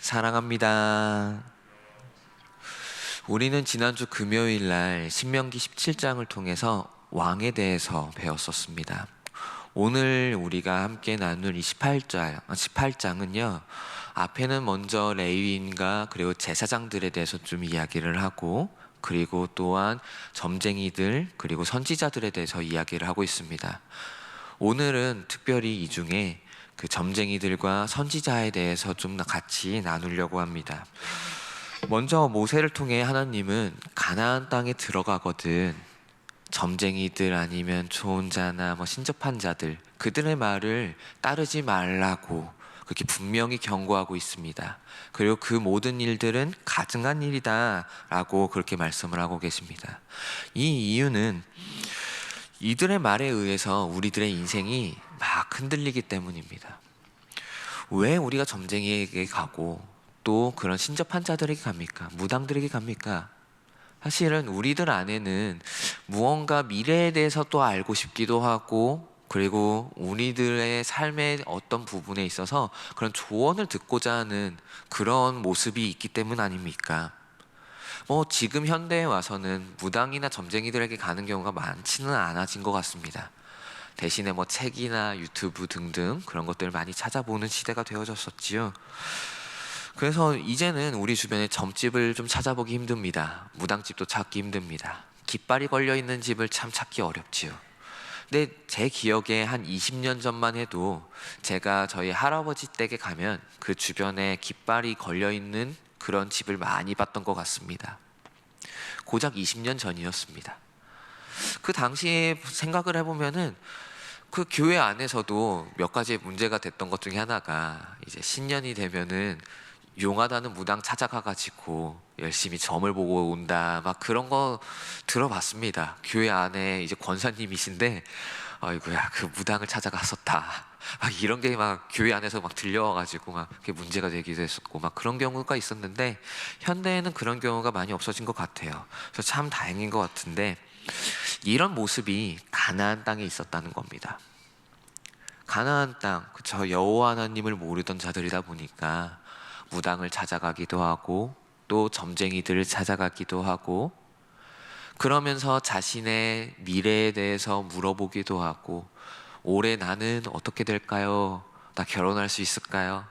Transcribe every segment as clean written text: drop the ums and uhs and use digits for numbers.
사랑합니다. 우리는 지난주 금요일 날 신명기 17장을 통해서 왕에 대해서 배웠었습니다. 오늘 우리가 함께 나눌 이 18장은요. 앞에는 먼저 레위인과 그리고 제사장들에 대해서 좀 이야기를 하고, 그리고 또한 점쟁이들 그리고 선지자들에 대해서 이야기를 하고 있습니다. 오늘은 특별히 이 중에 그 점쟁이들과 선지자에 대해서 좀 같이 나누려고 합니다. 먼저 모세를 통해 하나님은 가나안 땅에 들어가거든 점쟁이들 아니면 조언자나 신접한 자들, 그들의 말을 따르지 말라고 그렇게 분명히 경고하고 있습니다. 그리고 그 모든 일들은 가증한 일이다 라고 그렇게 말씀을 하고 계십니다. 이 이유는 이들의 말에 의해서 우리들의 인생이 막 흔들리기 때문입니다. 왜 우리가 점쟁이에게 가고 또 그런 신접한 자들에게 갑니까? 무당들에게 갑니까? 사실은 우리들 안에는 무언가 미래에 대해서 또 알고 싶기도 하고, 그리고 우리들의 삶의 어떤 부분에 있어서 그런 조언을 듣고자 하는 그런 모습이 있기 때문 아닙니까? 지금 현대에 와서는 무당이나 점쟁이들에게 가는 경우가 많지는 않아진 것 같습니다. 대신에 책이나 유튜브 등등 그런 것들을 많이 찾아보는 시대가 되어졌었지요. 그래서 이제는 우리 주변에 점집을 좀 찾아보기 힘듭니다. 무당집도 찾기 힘듭니다. 깃발이 걸려있는 집을 참 찾기 어렵지요. 근데 제 기억에 한 20년 전만 해도 제가 저희 할아버지 댁에 가면 그 주변에 깃발이 걸려있는 그런 집을 많이 봤던 것 같습니다. 고작 20년 전이었습니다. 그 당시에 생각을 해보면은 그 교회 안에서도 몇 가지 문제가 됐던 것 중에 하나가, 이제 신년이 되면은 용하다는 무당 찾아가가지고 열심히 점을 보고 온다, 그런 거 들어봤습니다. 교회 안에 이제 권사님이신데, 아이고야 그 무당을 찾아갔었다, 이런 게 교회 안에서 들려와가지고 그게 문제가 되기도 했었고 그런 경우가 있었는데, 현대에는 그런 경우가 많이 없어진 것 같아요. 그래서 참 다행인 것 같은데, 이런 모습이 가나안 땅에 있었다는 겁니다. 가나안 땅, 그쵸, 여호와 하나님을 모르던 자들이다 보니까 무당을 찾아가기도 하고 또 점쟁이들을 찾아가기도 하고, 그러면서 자신의 미래에 대해서 물어보기도 하고, 올해 나는 어떻게 될까요? 나 결혼할 수 있을까요?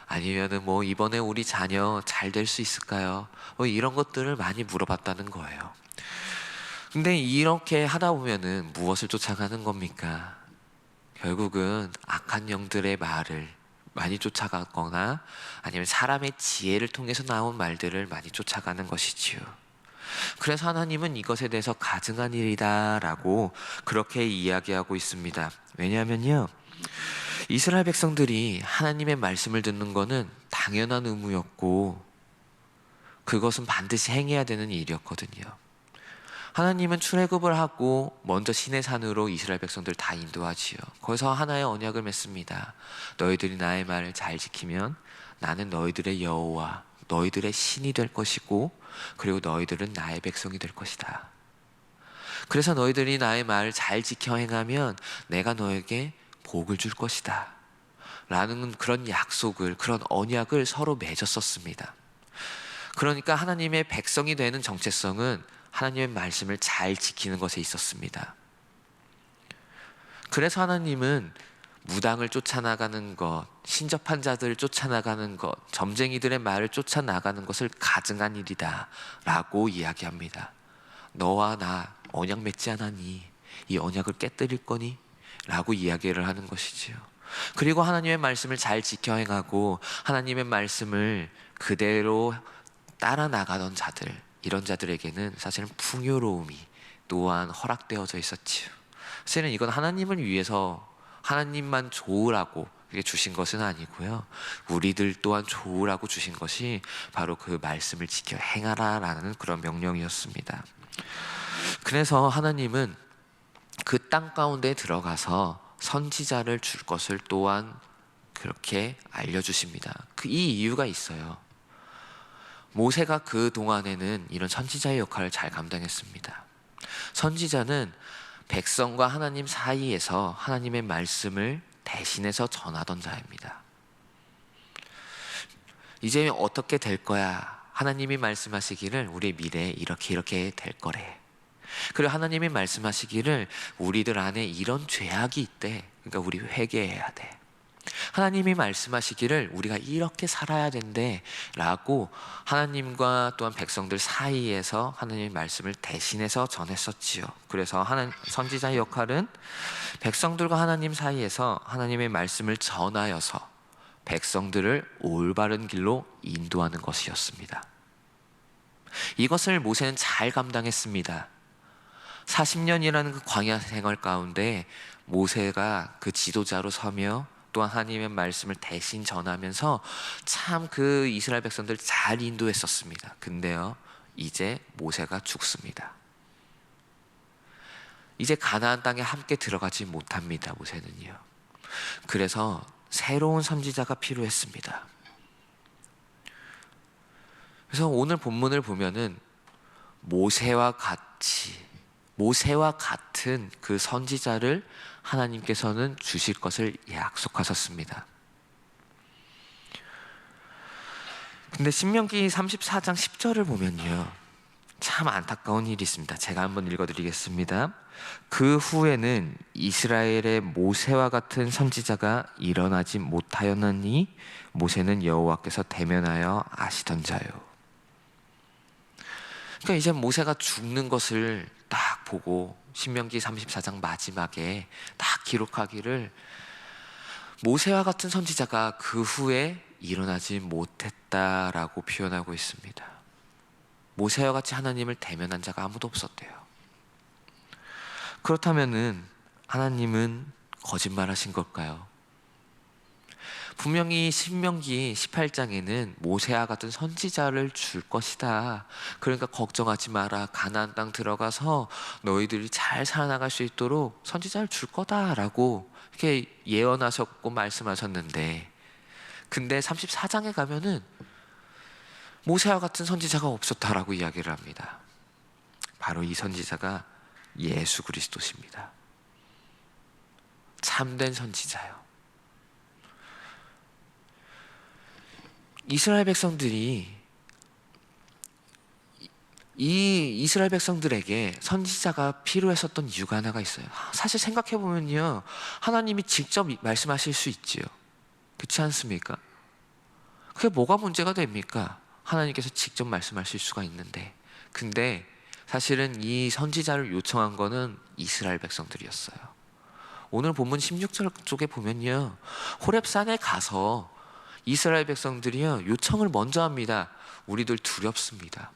아니면은 이번에 우리 자녀 잘 될 수 있을까요? 이런 것들을 많이 물어봤다는 거예요. 근데 이렇게 하다 보면은 무엇을 쫓아가는 겁니까? 결국은 악한 영들의 말을 많이 쫓아가거나 아니면 사람의 지혜를 통해서 나온 말들을 많이 쫓아가는 것이지요. 그래서 하나님은 이것에 대해서 가증한 일이다 라고 그렇게 이야기하고 있습니다. 왜냐하면요, 이스라엘 백성들이 하나님의 말씀을 듣는 것은 당연한 의무였고 그것은 반드시 행해야 되는 일이었거든요. 하나님은 출애굽을 하고 먼저 시내산으로 이스라엘 백성들 다 인도하지요. 거기서 하나의 언약을 맺습니다. 너희들이 나의 말을 잘 지키면 나는 너희들의 여호와, 너희들의 신이 될 것이고, 그리고 너희들은 나의 백성이 될 것이다. 그래서 너희들이 나의 말을 잘 지켜 행하면 내가 너에게 복을 줄 것이다 라는 그런 약속을, 그런 언약을 서로 맺었었습니다. 그러니까 하나님의 백성이 되는 정체성은 하나님의 말씀을 잘 지키는 것에 있었습니다. 그래서 하나님은 무당을 쫓아나가는 것, 신접한 자들을 쫓아나가는 것, 점쟁이들의 말을 쫓아나가는 것을 가증한 일이다 라고 이야기합니다. 너와 나 언약 맺지 않았니? 이 언약을 깨뜨릴 거니? 라고 이야기를 하는 것이지요. 그리고 하나님의 말씀을 잘 지켜 행하고 하나님의 말씀을 그대로 따라 나가던 자들, 이런 자들에게는 사실은 풍요로움이 또한 허락되어져 있었지요. 사실은 이건 하나님을 위해서 하나님만 좋으라고 주신 것은 아니고요, 우리들 또한 좋으라고 주신 것이 바로 그 말씀을 지켜 행하라 라는 그런 명령이었습니다. 그래서 하나님은 그 땅 가운데 들어가서 선지자를 줄 것을 또한 그렇게 알려주십니다. 이 이유가 있어요. 모세가 그 동안에는 이런 선지자의 역할을 잘 감당했습니다. 선지자는 백성과 하나님 사이에서 하나님의 말씀을 대신해서 전하던 자입니다. 이제 어떻게 될 거야? 하나님이 말씀하시기를 우리의 미래에 이렇게 될 거래. 그리고 하나님이 말씀하시기를 우리들 안에 이런 죄악이 있대. 그러니까 우리 회개해야 돼. 하나님이 말씀하시기를 우리가 이렇게 살아야 된대 라고 하나님과 또한 백성들 사이에서 하나님의 말씀을 대신해서 전했었지요. 그래서 선지자의 역할은 백성들과 하나님 사이에서 하나님의 말씀을 전하여서 백성들을 올바른 길로 인도하는 것이었습니다. 이것을 모세는 잘 감당했습니다. 40년이라는 그 광야 생활 가운데 모세가 그 지도자로 서며 또한 하나님의 말씀을 대신 전하면서 참 그 이스라엘 백성들 잘 인도했었습니다. 근데요, 이제 모세가 죽습니다. 이제 가나안 땅에 함께 들어가지 못합니다. 모세는요. 그래서 새로운 선지자가 필요했습니다. 그래서 오늘 본문을 보면은 모세와 같은 그 선지자를 하나님께서는 주실 것을 약속하셨습니다. 근데 신명기 34장 10절을 보면요, 참 안타까운 일이 있습니다. 제가 한번 읽어드리겠습니다. 그 후에는 이스라엘의 모세와 같은 선지자가 일어나지 못하였느니 모세는 여호와께서 대면하여 아시던자요. 그러니까 이제 모세가 죽는 것을 딱 보고 신명기 34장 마지막에 딱 기록하기를 모세와 같은 선지자가 그 후에 일어나지 못했다라고 표현하고 있습니다. 모세와 같이 하나님을 대면한 자가 아무도 없었대요. 그렇다면은 하나님은 거짓말하신 걸까요? 분명히 신명기 18장에는 모세와 같은 선지자를 줄 것이다. 그러니까 걱정하지 마라. 가나안 땅 들어가서 너희들이 잘 살아나갈 수 있도록 선지자를 줄 거다라고 이렇게 예언하셨고 말씀하셨는데, 근데 34장에 가면은 모세와 같은 선지자가 없었다라고 이야기를 합니다. 바로 이 선지자가 예수 그리스도십니다. 참된 선지자요. 이스라엘 백성들이 이 이스라엘 백성들에게 선지자가 필요했었던 이유가 하나가 있어요. 사실 생각해 보면요, 하나님이 직접 말씀하실 수 있지요. 그렇지 않습니까? 그게 뭐가 문제가 됩니까? 하나님께서 직접 말씀하실 수가 있는데. 근데 사실은 이 선지자를 요청한 거는 이스라엘 백성들이었어요. 오늘 본문 16절 쪽에 보면요, 호렙산에 가서 이스라엘 백성들이요 요청을 먼저 합니다. 우리들 두렵습니다.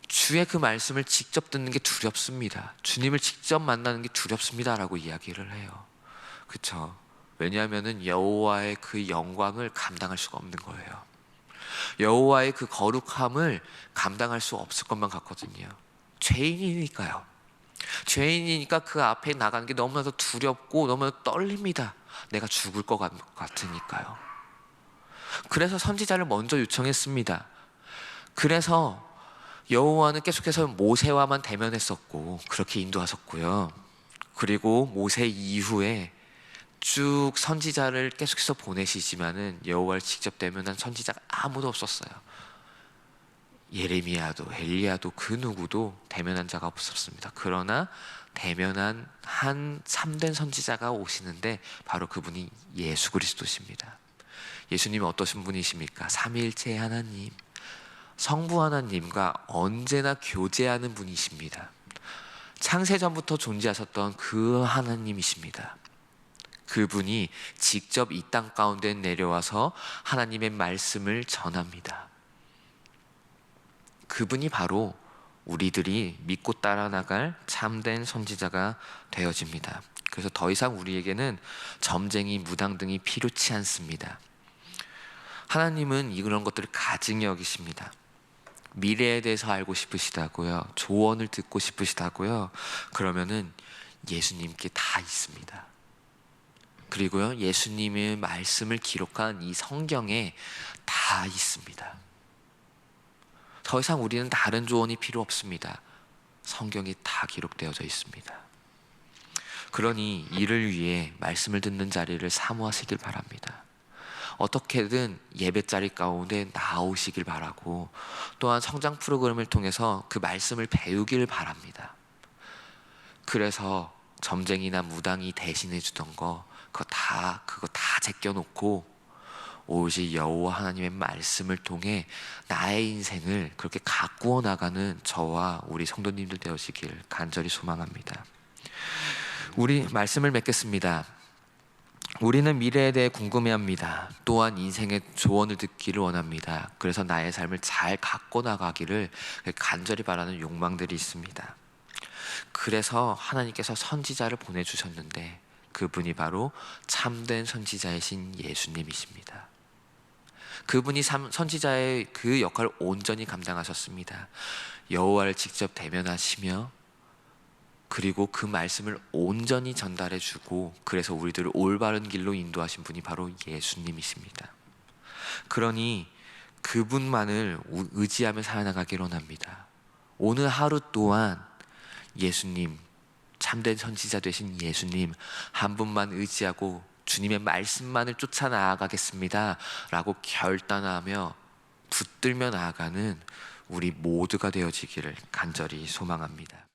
주의 그 말씀을 직접 듣는 게 두렵습니다. 주님을 직접 만나는 게 두렵습니다라고 이야기를 해요. 그렇죠? 왜냐하면은 여호와의 그 영광을 감당할 수가 없는 거예요. 여호와의 그 거룩함을 감당할 수 없을 것만 같거든요. 죄인이니까요. 죄인이니까 그 앞에 나가는 게 너무나도 두렵고 너무나도 떨립니다. 내가 죽을 것 같으니까요. 그래서 선지자를 먼저 요청했습니다. 그래서 여호와는 계속해서 모세와만 대면했었고 그렇게 인도하셨고요. 그리고 모세 이후에 쭉 선지자를 계속해서 보내시지만은 여호와를 직접 대면한 선지자가 아무도 없었어요. 예레미야도 엘리야도 그 누구도 대면한 자가 없었습니다. 그러나 대면한 한 참된 선지자가 오시는데 바로 그분이 예수 그리스도십니다. 예수님은 어떠신 분이십니까? 삼위일체 하나님, 성부 하나님과 언제나 교제하는 분이십니다. 창세전부터 존재하셨던 그 하나님이십니다. 그분이 직접 이 땅 가운데 내려와서 하나님의 말씀을 전합니다. 그분이 바로 우리들이 믿고 따라 나갈 참된 선지자가 되어집니다. 그래서 더 이상 우리에게는 점쟁이, 무당 등이 필요치 않습니다. 하나님은 이런 것들을 가증히 여기십니다. 미래에 대해서 알고 싶으시다고요? 조언을 듣고 싶으시다고요? 그러면은 예수님께 다 있습니다. 그리고요, 예수님의 말씀을 기록한 이 성경에 다 있습니다. 더 이상 우리는 다른 조언이 필요 없습니다. 성경이 다 기록되어져 있습니다. 그러니 이를 위해 말씀을 듣는 자리를 사모하시길 바랍니다. 어떻게든 예배 자리 가운데 나오시길 바라고, 또한 성장 프로그램을 통해서 그 말씀을 배우길 바랍니다. 그래서 점쟁이나 무당이 대신해 주던 그거 다 제껴놓고 오직 여호와 하나님의 말씀을 통해 나의 인생을 그렇게 가꾸어 나가는 저와 우리 성도님들 되어지길 간절히 소망합니다. 우리 말씀을 맺겠습니다. 우리는 미래에 대해 궁금해합니다. 또한 인생의 조언을 듣기를 원합니다. 그래서 나의 삶을 잘 가꿔 나가기를 간절히 바라는 욕망들이 있습니다. 그래서 하나님께서 선지자를 보내주셨는데 그분이 바로 참된 선지자이신 예수님이십니다. 그분이 선지자의 그 역할을 온전히 감당하셨습니다. 여호와를 직접 대면하시며 그리고 그 말씀을 온전히 전달해주고 그래서 우리들을 올바른 길로 인도하신 분이 바로 예수님이십니다. 그러니 그분만을 의지하며 살아나가기를 원합니다. 오늘 하루 또한 예수님, 참된 선지자 되신 예수님 한 분만 의지하고 주님의 말씀만을 쫓아 나아가겠습니다 라고 결단하며 붙들며 나아가는 우리 모두가 되어지기를 간절히 소망합니다.